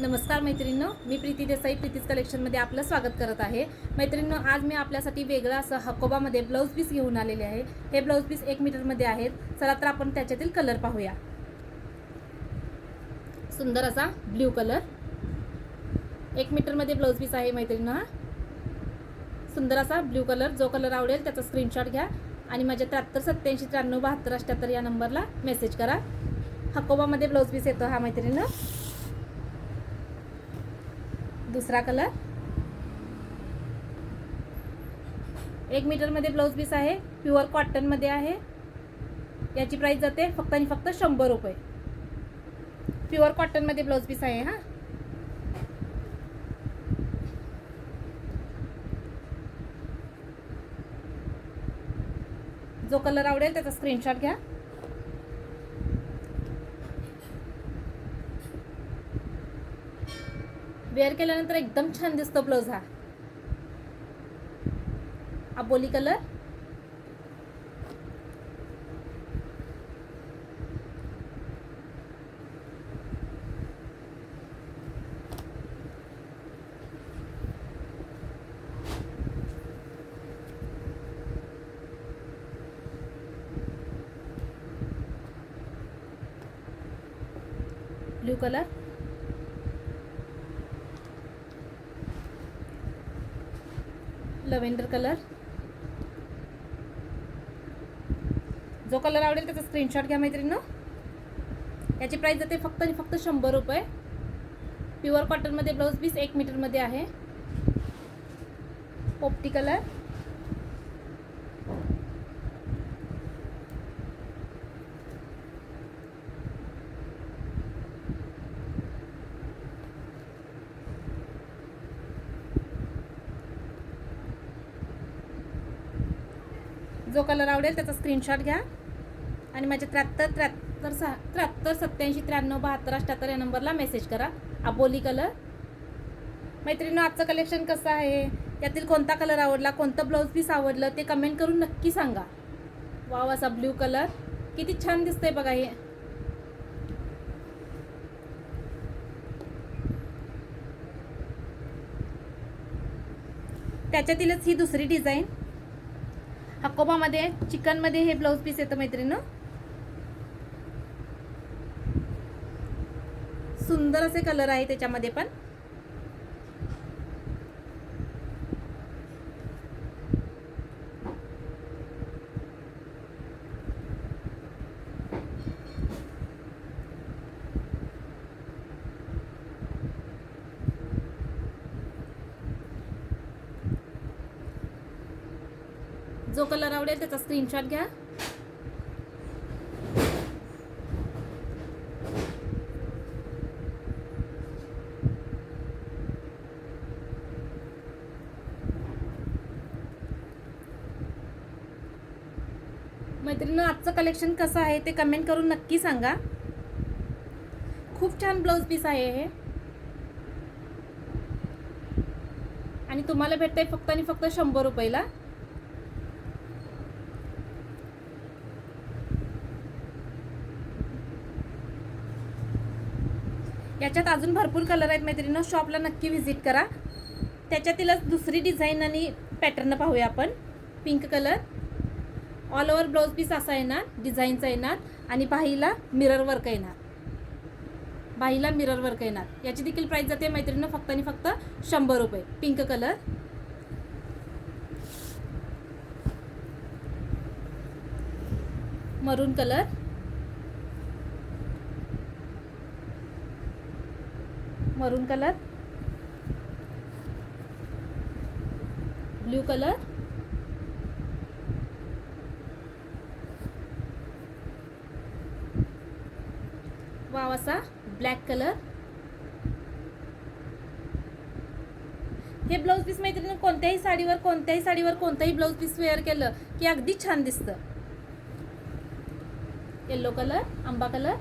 नमस्कार मैत्रिणींनो, मी प्रीती देसाई प्रीतीज कलेक्शनमध्ये आपलं स्वागत करत आहे। मैत्रिणींनो, आज मी आपल्यासाठी वेगळं असं हकोबामध्ये ब्लाऊज पीस घेऊन आलेले आहे। हे ब्लाऊज पीस 1 मीटरमध्ये आहेत। चला तर आपण त्याच्यातील कलर पाहूया। सुंदर असा ब्ल्यू कलर 1 मीटरमध्ये ब्लाऊज पीस आहे मैत्रिणींनो। सुंदर असा ब्ल्यू कलर, जो कलर आवडेल त्याचा स्क्रीनशॉट घ्या आणि माझ्या 738793927278 या नंबरला मेसेज करा। हकोबामध्ये ब्लाऊज पीस येतो हा मैत्रिणींनो। दूसरा कलर 1 मीटरमध्ये ब्लाऊज पीस आहे, प्युअर कॉटन मध्ये आहे। याची प्राइस जाते फक्त आणि फक्त 100 रुपये। प्युअर कॉटन मध्ये ब्लाऊज पीस आहे हा। जो कलर आवडेल त्याचा स्क्रीनशॉट घ्या। वेअर केल्यानंतर एकदम छान दिसतो ब्लाऊज हा। अबोली colour, blue colour, lavender colour. जो कलर आवडेल त्याचा स्क्रीनशॉट घ्या मैत्रिणींनो। याची प्राइस जाते फक्त आणि फक्त 100 रुपये। प्युअर कॉटन मध्ये ब्लाऊज पीस 1 मीटर मध्ये आहे। पोपटी कलर, जो कलर आवडेल त्याचा स्क्रीनशॉट घ्या आणि माझ्या 738793927278 या नंबरला मेसेज करा। अबोली कलर। मैत्रिणींनो, आजचं कलेक्शन कसं आहे, यातील कोणता कलर आवडला, कोणतं ब्लाऊज पीस आवडलं ते कमेंट करून नक्की सांगा। वाव, असा ब्ल्यू कलर किती छान दिसतंय बघा हे। त्याच्यातीलच ही दुसरी डिझाइन हकोबामध्ये चिकन मध्ये हे ब्लाऊज पीस येतं मैत्रिणींनो। सुंदर असे कलर आहे त्याच्यामध्ये पण। जो कलर आवडेल त्याचा स्क्रीनशॉट घ्या। मैत्रिणींनो, आजचं कलेक्शन कसं आहे ते कमेंट करून नक्की सांगा। खूप छान ब्लाऊज पीस आहे हे आणि तुम्हाला भेटतंय फक्त आणि फक्त 100 रुपयाला। याच्यात अजून भरपूर कलर आहेत मैत्रिणींनो, शॉपला नक्की व्हिजिट करा। त्याच्यातीलच दुसरी डिझाइन आणि पॅटर्न पाहूया आपण। Pink colour, all over blouse piece असा येणार, डिझाईनचा येणार आणि बाहीला मिरर वर्क येणार। बाहीला मिरर वर्क येणार। याची देखील प्राइस जाते मैत्रिणींनो फक्त आणि फक्त 100 रुपये। पिंक कलर, मरून कलर, मरून कलर, ब्लू कलर, वाव असा ब्लॅक कलर। हे ब्लाऊज पीस मैत्रिणींनो कोणत्याही साडीवर कोणताही ब्लाऊज पीस वेअर केलं की अगदी छान दिसतं। येलो कलर, आंबा colour,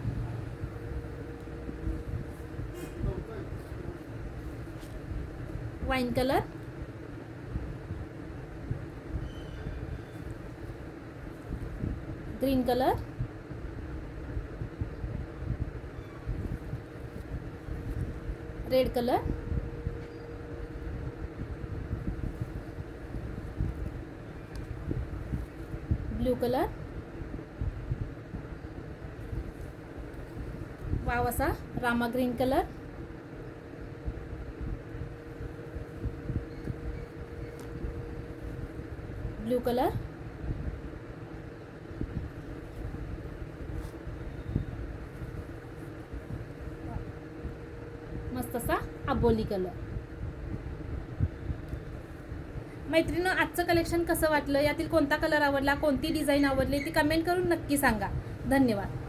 wine colour, green colour, red colour, blue colour, wow असा रामा ग्रीन कलर, ब्ल्यू कलर, मस्त असा आबोली कलर. मैत्रिणींनो, आजचं कलेक्शन कसं वाटलं, यातील कोणता कलर आवडला, कोणती डिझाईन आवडली ती कमेंट करून नक्की सांगा. धन्यवाद.